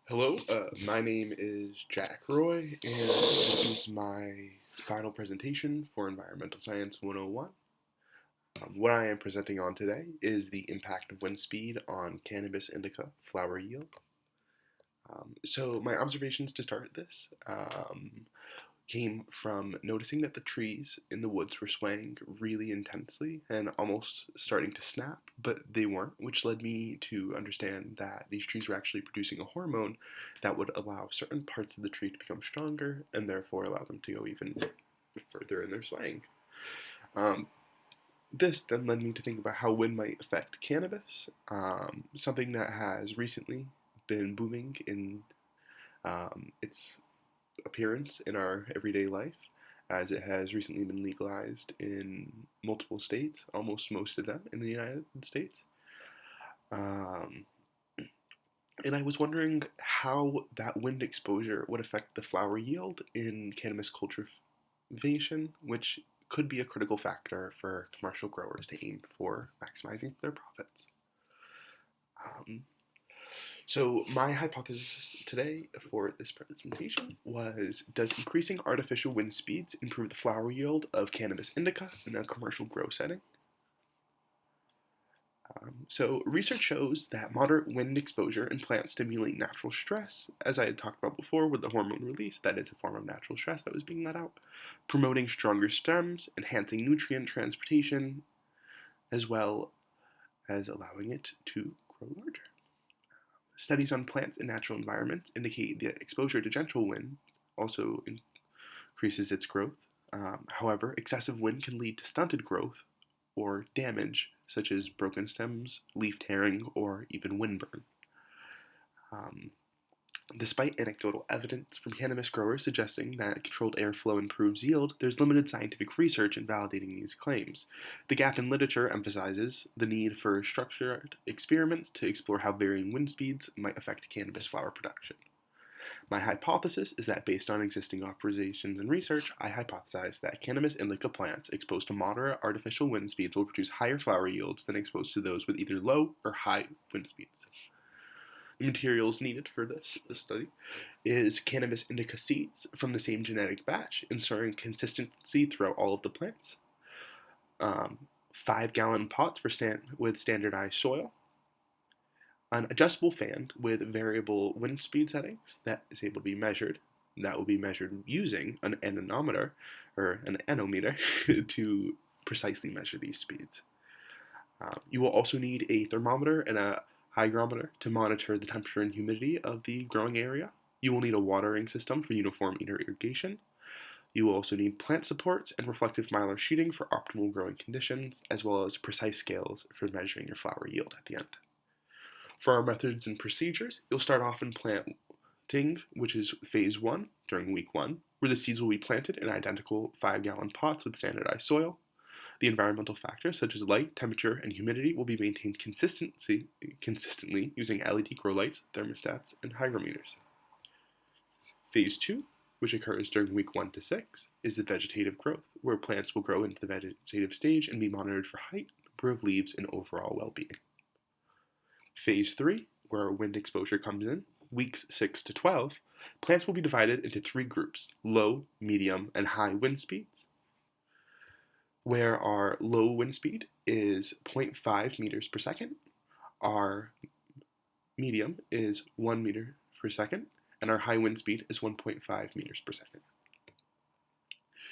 Hello, my name is Jack Roy, and this is my final presentation for Environmental Science 101. What I am presenting on today is the impact of wind speed on cannabis indica flower yield. So my observations to start this came from noticing that the trees in the woods were swaying really intensely and almost starting to snap, but they weren't, which led me to understand that these trees were actually producing a hormone that would allow certain parts of the tree to become stronger and therefore allow them to go even further in their swaying. Um, this then led me to think about how wind might affect cannabis, something that has recently been booming in its appearance in our everyday life, as it has recently been legalized in multiple states, almost most of them in the United States. Um, and I was wondering how that wind exposure would affect the flower yield in cannabis cultivation, which could be a critical factor for commercial growers to aim for maximizing their profits. Um, So, my hypothesis today for this presentation was, does increasing artificial wind speeds improve the flower yield of cannabis indica in a commercial grow setting? So, research shows that moderate wind exposure in plants stimulate natural stress, as I had talked about before with the hormone release, that is a form of natural stress that was being let out, promoting stronger stems, enhancing nutrient transportation, as well as allowing it to grow larger. Studies on plants in natural environments indicate that exposure to gentle wind also increases its growth. However, excessive wind can lead to stunted growth or damage, such as broken stems, leaf tearing, or even windburn. Um, Despite anecdotal evidence from cannabis growers suggesting that controlled airflow improves yield, there's limited scientific research in validating these claims. The gap in literature emphasizes the need for structured experiments to explore how varying wind speeds might affect cannabis flower production. My hypothesis is that based on existing observations and research, I hypothesize that cannabis indica plants exposed to moderate artificial wind speeds will produce higher flower yields than exposed to those with either low or high wind speeds. The materials needed for this study is cannabis indica seeds from the same genetic batch, ensuring consistency throughout all of the plants. 5-gallon pots with standardized soil. An adjustable fan with variable wind speed settings that is able to be measured. That will be measured using an anemometer or an anemometer to precisely measure these speeds. You will also need a thermometer and a hygrometer to monitor the temperature and humidity of the growing area. You will need a watering system for uniform irrigation. You will also need plant supports and reflective mylar sheeting for optimal growing conditions, as well as precise scales for measuring your flower yield at the end. For our methods and procedures, you'll start off in planting, which is phase 1 during week 1, where the seeds will be planted in identical 5-gallon pots with standardized soil. The environmental factors such as light, temperature, and humidity will be maintained consistently using LED grow lights, thermostats, and hygrometers. Phase 2, which occurs during week 1 to 6, is the vegetative growth, where plants will grow into the vegetative stage and be monitored for height, number of leaves, and overall well-being. Phase 3, where wind exposure comes in, weeks 6 to 12, plants will be divided into 3 groups: low, medium, and high wind speeds, where our low wind speed is 0.5 meters per second, our medium is 1 meter per second, and our high wind speed is 1.5 meters per second.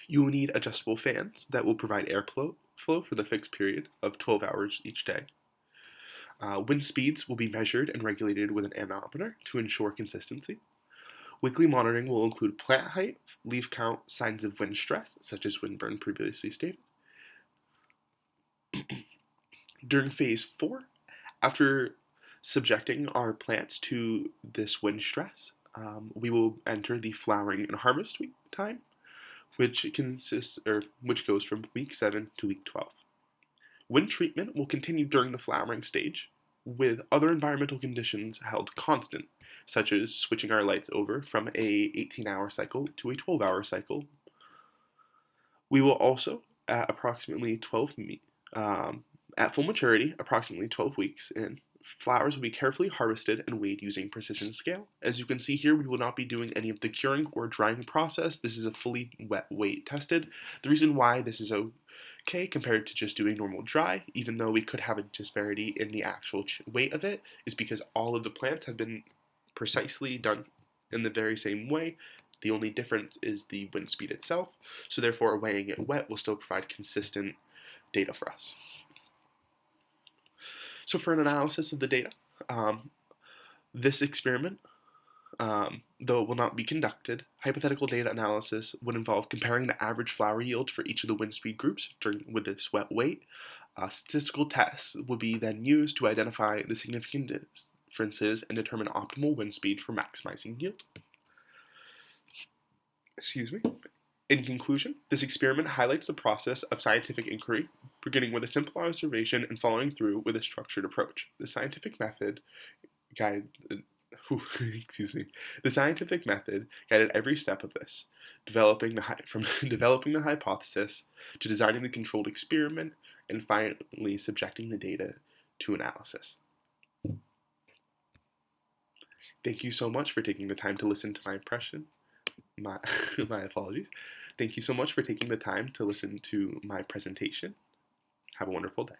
You will need adjustable fans that will provide airflow for the fixed period of 12 hours each day. Wind speeds will be measured and regulated with an anemometer to ensure consistency. Weekly monitoring will include plant height, leaf count, signs of wind stress, such as windburn previously stated. During phase 4, after subjecting our plants to this wind stress, we will enter the flowering and harvest week time, which goes from week 7 to week 12. Wind treatment will continue during the flowering stage, with other environmental conditions held constant, such as switching our lights over from a 18-hour cycle to a 12-hour cycle. We will also, at approximately 12 at full maturity, approximately 12 weeks in Flowers will be carefully harvested and weighed using precision scale. As you can see here, we will not be doing any of the curing or drying process. This is a fully wet weight tested. The reason why this is okay compared to just doing normal dry, even though we could have a disparity in the actual weight of it, is because all of the plants have been precisely done in the very same way. The only difference is the wind speed itself, so therefore weighing it wet will still provide consistent data for us. So for an analysis of the data, this experiment, though it will not be conducted, hypothetical data analysis would involve comparing the average flower yield for each of the wind speed groups with this wet weight. Statistical tests would be then used to identify the significant differences and determine optimal wind speed for maximizing yield. Excuse me. In conclusion, this experiment highlights the process of scientific inquiry, beginning with a simple observation and following through with a structured approach. The scientific method guided every step of this, from developing the hypothesis to designing the controlled experiment, and finally subjecting the data to analysis. Thank you so much for taking the time to listen to my impression. My apologies. Thank you so much for taking the time to listen to my presentation. Have a wonderful day.